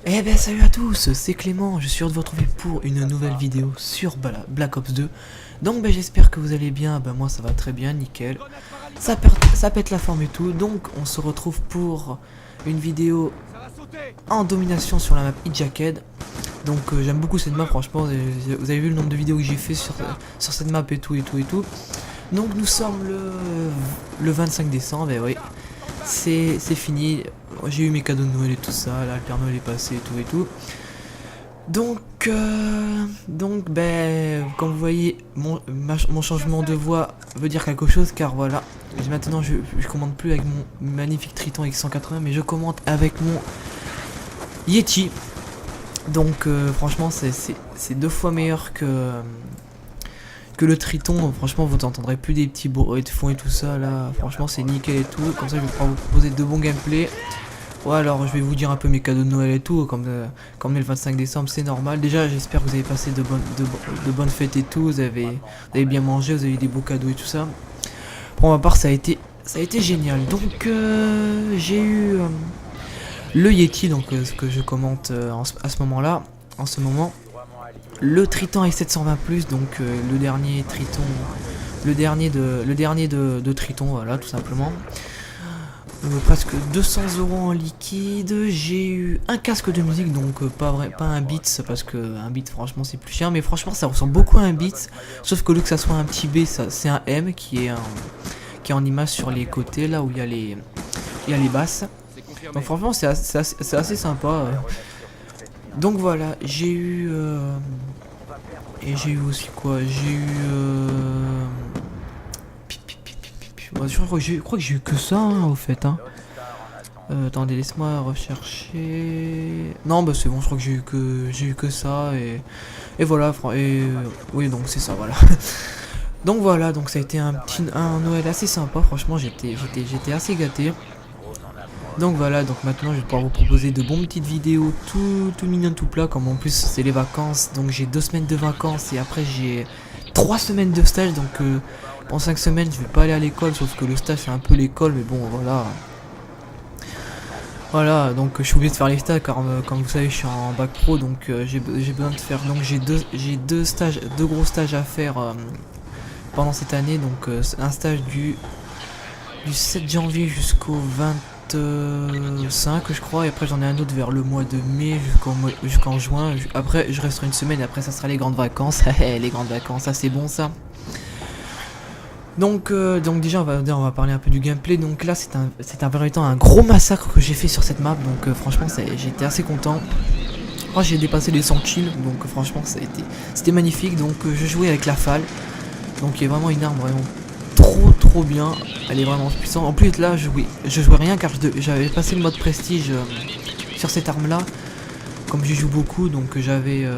Eh ben salut à tous, c'est Clément, je suis heureux de vous retrouver pour une nouvelle vidéo sur Black Ops 2. Donc ben, j'espère que vous allez bien, ben moi ça va très bien, nickel. Ça pète la forme et tout, donc on se retrouve pour une vidéo en domination sur la map Jacked. Donc j'aime beaucoup cette map, franchement, vous avez vu le nombre de vidéos que j'ai fait sur cette map et tout. Donc nous sommes le 25 décembre, et oui, c'est fini. J'ai eu mes cadeaux de Noël et tout ça, là le Père Noël est passé et tout. Donc ben, comme vous voyez, mon changement de voix veut dire quelque chose, car voilà, maintenant je commande plus avec mon magnifique Triton X180, mais je commente avec mon Yeti. Donc franchement c'est 2 fois meilleur que le Triton. Franchement vous n'entendrez plus des petits bruits de fond et tout ça là, franchement c'est nickel et tout. Comme ça je vais pouvoir vous proposer de bons gameplays. Ouais, alors je vais vous dire un peu mes cadeaux de Noël et tout, comme le 25 décembre, c'est normal. Déjà j'espère que vous avez passé de bonnes fêtes et tout, vous avez bien mangé, vous avez eu des beaux cadeaux et tout ça. Pour ma part ça a été génial. Donc j'ai eu le Yeti, donc ce que je commente à ce moment-là, en ce moment. Le Triton X720+, donc le dernier Triton, le dernier de Triton, voilà, tout simplement. Presque 200 € en liquide. J'ai eu un casque de musique, donc pas un Beats, parce que un Beats franchement c'est plus cher, mais franchement ça ressemble beaucoup à un Beats, sauf que au lieu que ça soit un petit B, c'est un M qui est en image sur les côtés, là où il y a les basses. Donc franchement c'est assez sympa. Donc voilà, j'ai eu et j'ai eu aussi quoi, j'ai eu je crois que j'ai eu que ça hein, au fait hein. Attendez, laisse-moi rechercher. Non bah c'est bon, je crois que j'ai eu que ça et voilà, oui donc c'est ça, voilà. Donc voilà, donc ça a été un Noël assez sympa, franchement j'étais assez gâté. Donc voilà, donc maintenant je vais pouvoir vous proposer de bonnes petites vidéos tout mignonnes, tout plat, comme en plus c'est les vacances. Donc j'ai 2 semaines de vacances et après j'ai 3 semaines de stage. Donc en 5 semaines je vais pas aller à l'école, sauf que le stage c'est un peu l'école, mais bon voilà. Voilà, donc je suis obligé de faire les stages car comme vous savez je suis en bac pro, donc j'ai besoin de faire, donc j'ai deux gros stages à faire pendant cette année. Donc un stage du 7 janvier jusqu'au 25 je crois, et après j'en ai un autre vers le mois de mai jusqu'en juin. Après je resterai une semaine et après ça sera les grandes vacances. Les grandes vacances, ça c'est bon ça. Donc déjà on va parler un peu du gameplay. Donc là c'est un gros massacre que j'ai fait sur cette map, donc franchement j'étais assez content. Moi j'ai dépassé les 100 kills, donc franchement c'était magnifique. Donc je jouais avec la FAL, donc il y a vraiment une arme vraiment trop bien, elle est vraiment puissante. En plus là je jouais rien car j'avais passé le mode prestige sur cette arme là, comme j'y joue beaucoup, donc j'avais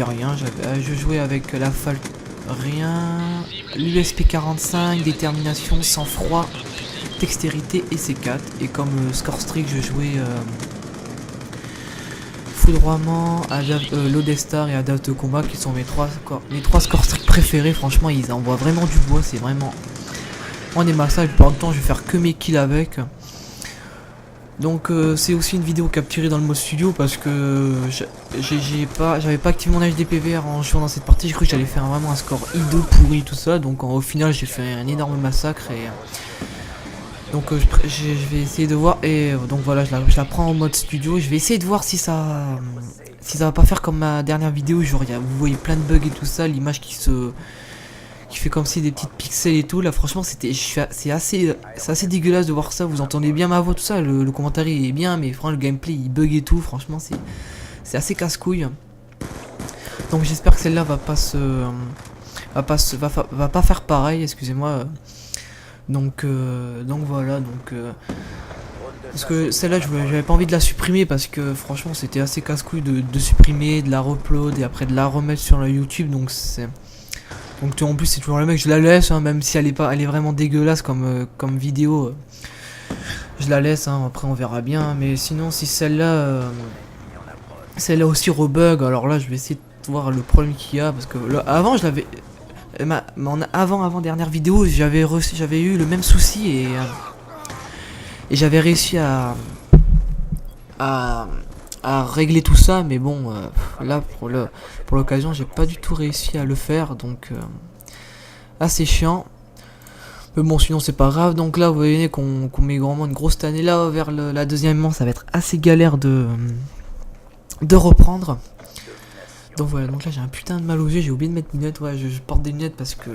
rien, je jouais avec la FAL, rien, l'USP 45, détermination, sang-froid, dextérité et C4, et comme score streak je jouais foudroiement, Lodestar et Adapte de combat, qui sont mes trois score streak préférés. Franchement ils envoient vraiment du bois, c'est vraiment, on est massacre. La plupart du temps je vais faire que mes kills avec. Donc c'est aussi une vidéo capturée dans le mode studio parce que j'avais pas activé mon HDPVR en jouant dans cette partie. J'ai cru que j'allais faire vraiment un score hideux pourri tout ça, donc au final j'ai fait un énorme massacre. Et donc je vais essayer de voir, et donc voilà, je la prends en mode studio. Je vais essayer de voir si ça va pas faire comme ma dernière vidéo, genre vous voyez plein de bugs et tout ça, l'image qui fait comme si des petites pixels et tout. Là franchement c'est assez dégueulasse de voir ça. Vous entendez bien ma voix, tout ça, le commentaire est bien, mais franchement le gameplay il bug et tout. Franchement c'est assez casse-couille. Donc j'espère que celle-là va pas faire pareil, excusez-moi. Donc voilà, parce que celle-là j'avais pas envie de la supprimer parce que franchement c'était assez casse-couille de supprimer, de la upload et après de la remettre sur la YouTube. Donc en plus c'est toujours le mec, je la laisse hein, même si elle est vraiment dégueulasse comme vidéo. Je la laisse hein, après on verra bien. Mais sinon si celle-là aussi rebug, alors là je vais essayer de voir le problème qu'il y a, parce que avant je l'avais, mon avant dernière vidéo, j'avais eu le même souci et j'avais réussi à régler tout ça, mais bon, là pour l'occasion j'ai pas du tout réussi à le faire, donc assez chiant. Mais bon, sinon c'est pas grave. Donc là vous voyez qu'on met vraiment une grosse année là vers la deuxième manche, ça va être assez galère de reprendre. Donc voilà, donc là j'ai un putain de mal aux yeux, j'ai oublié de mettre mes lunettes. Ouais, je porte des lunettes parce que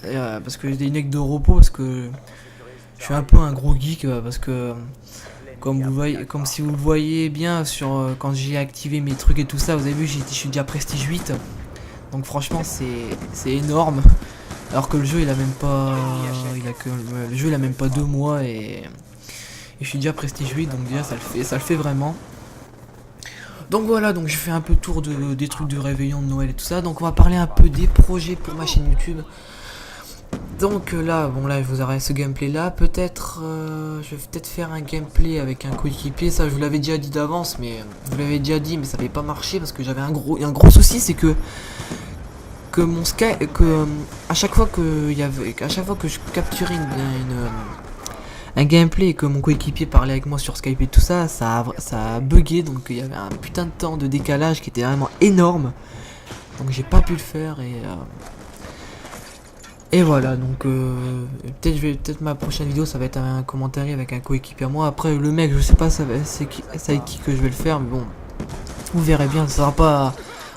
j'ai des lunettes de repos, parce que je suis un peu un gros geek, parce que comme si vous le voyez bien sur quand j'ai activé mes trucs et tout ça, vous avez vu, je suis déjà prestige 8. Donc franchement c'est énorme. Alors que le jeu il a même pas le jeu il a même pas 2 mois et je suis déjà prestige 8, donc déjà ça le fait vraiment. Donc voilà, donc je fais un peu tour des trucs de réveillon, de Noël et tout ça. Donc on va parler un peu des projets pour ma chaîne YouTube. Donc là, bon là je vous arrête ce gameplay là. Peut-être je vais peut-être faire un gameplay avec un coéquipier. Ça je vous l'avais déjà dit d'avance, mais vous l'avez déjà dit, mais ça n'avait pas marché parce que j'avais un gros souci, c'est que mon Sky, à chaque fois que je capturais un gameplay et que mon coéquipier parlait avec moi sur Skype et tout ça, ça a bugué, donc il y avait un putain de temps de décalage qui était vraiment énorme. Donc j'ai pas pu le faire et voilà, donc peut-être ma prochaine vidéo ça va être un commentaire avec un coéquipier à moi. Après le mec, je sais pas c'est avec qui que je vais le faire, mais bon, vous verrez bien, ça sera pas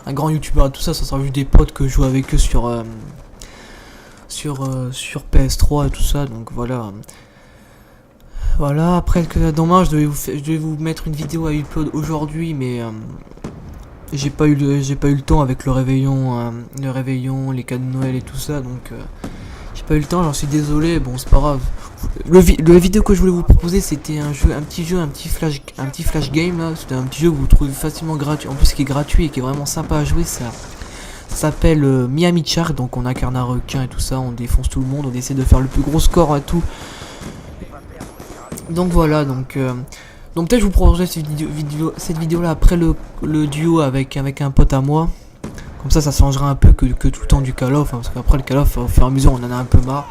un grand youtubeur et tout ça, ça sera juste des potes que je joue avec eux sur PS3 et tout ça, donc voilà. Voilà, après que dommage, je devais vous mettre une vidéo à upload aujourd'hui, mais j'ai pas eu le temps avec le réveillon, les cadeaux de Noël et tout ça, donc j'ai pas eu le temps, j'en suis désolé. Bon, c'est pas grave. Le vidéo que je voulais vous proposer, c'était un petit flash game là. C'était un petit jeu que vous trouvez facilement gratuit, en plus qui est gratuit et qui est vraiment sympa à jouer. Ça s'appelle Miami Shark, donc on incarne un requin et tout ça, on défonce tout le monde, on essaie de faire le plus gros score à tout. Donc voilà, donc peut-être je vous proposerai cette vidéo là après le duo avec un pote à moi. Comme ça changera un peu que tout le temps du Call of, hein, parce qu'après le Call of, au fur et à mesure, on en a un peu marre.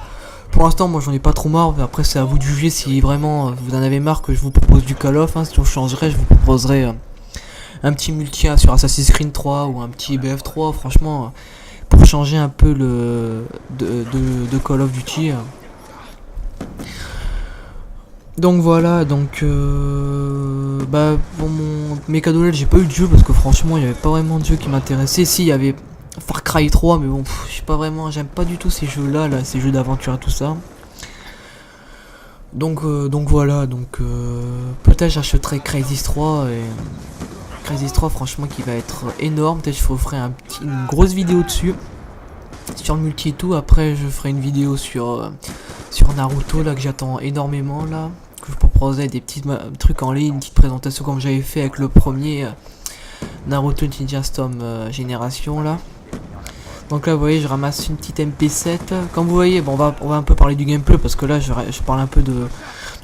Pour l'instant, moi j'en ai pas trop marre, mais après c'est à vous de juger si vraiment vous en avez marre que je vous propose du Call of. Hein. Si on changerait, je vous proposerai un petit multi sur Assassin's Creed 3 ou un petit BF3, franchement, pour changer un peu de Call of Duty. Donc voilà, donc pour mes cadeaux j'ai pas eu de jeu parce que franchement il y avait pas vraiment de jeu qui m'intéressait. Si, il y avait Far Cry 3, mais bon, je sais pas vraiment, j'aime pas du tout ces jeux là, ces jeux d'aventure et tout ça. Donc voilà, donc peut-être j'achèterai Crysis 3 et Crysis 3 franchement qui va être énorme. Peut-être je ferai une grosse vidéo dessus sur le multi et tout. Après je ferai une vidéo sur Naruto là que j'attends énormément là, que je proposerai des petits trucs en ligne, une petite présentation comme j'avais fait avec le premier Naruto Ninja Storm Génération là. Donc là vous voyez, je ramasse une petite MP7. Comme vous voyez, bon, on va un peu parler du gameplay parce que là je parle un peu de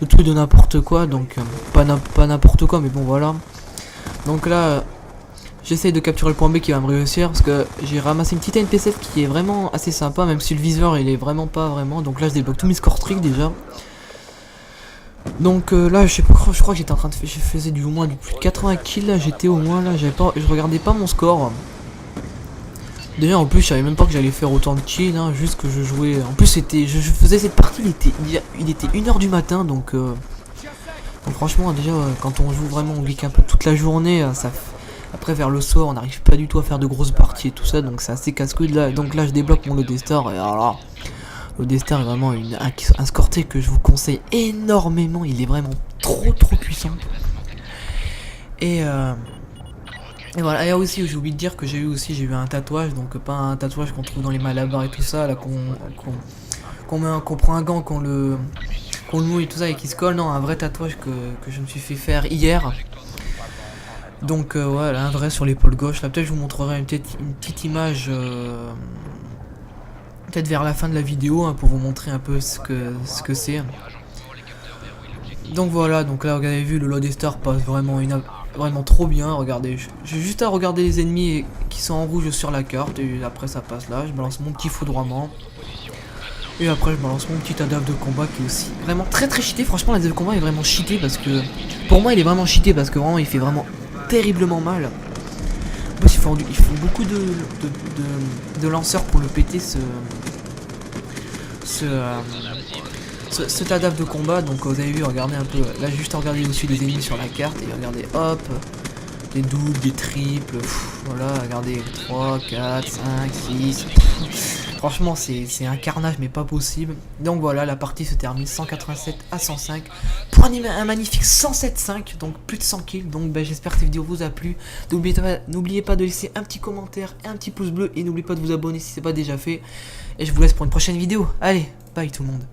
tout de n'importe quoi, donc pas n'importe quoi, mais bon voilà. Donc là j'essaye de capturer le point B qui va me réussir parce que j'ai ramassé une petite MP7 qui est vraiment assez sympa, même si le viseur il est vraiment pas vraiment. Donc là je débloque tous mes score tricks déjà. Donc là je crois que j'étais en train de faire, je faisais au moins du plus de 80 kills là, j'étais au moins là, je regardais pas mon score. Déjà en plus je savais même pas que j'allais faire autant de kills, hein, juste que je jouais. En plus je faisais cette partie, il était 1h du matin, donc franchement déjà quand on joue vraiment, on geek un peu toute la journée, après vers le soir on n'arrive pas du tout à faire de grosses parties et tout ça, donc c'est assez casse-couille là. Donc là je débloque mon Lodestar et alors là, Lodestar est vraiment un score que je vous conseille énormément, il est vraiment trop puissant. Et voilà, et aussi j'ai oublié de dire que j'ai eu un tatouage, donc pas un tatouage qu'on trouve dans les malabars et tout ça, là qu'on prend un gant, qu'on le mouille et tout ça et qui se colle. Non, un vrai tatouage que je me suis fait faire hier. Donc voilà, un vrai sur l'épaule gauche. Là peut-être je vous montrerai une petite image peut-être vers la fin de la vidéo, hein, pour vous montrer un peu ce que c'est. Donc voilà, donc là vous avez vu, le Lodestar passe vraiment vraiment trop bien. Regardez, j'ai juste à regarder les ennemis qui sont en rouge sur la carte. Et après ça passe là, je balance mon petit foudroiement. Et après je balance mon petit adapte de combat qui est aussi vraiment très cheaté. Franchement l'adapte de combat est vraiment cheaté parce que... Pour moi il est vraiment cheaté parce que vraiment il fait vraiment terriblement mal. En plus il faut beaucoup de lanceurs pour le péter cet adapte de combat. Donc vous avez vu, regardez un peu. Là juste à regarder aussi les ennemis sur la carte et regardez hop. Des doubles, des triples, voilà, regardez 3, 4, 5, 6. Franchement c'est un carnage mais pas possible. Donc voilà, la partie se termine 187 à 105 pour un magnifique 107.5, donc plus de 100 kills. Donc j'espère que cette vidéo vous a plu. N'oubliez pas de laisser un petit commentaire et un petit pouce bleu et n'oubliez pas de vous abonner si c'est pas déjà fait. Et je vous laisse pour une prochaine vidéo. Allez, bye tout le monde.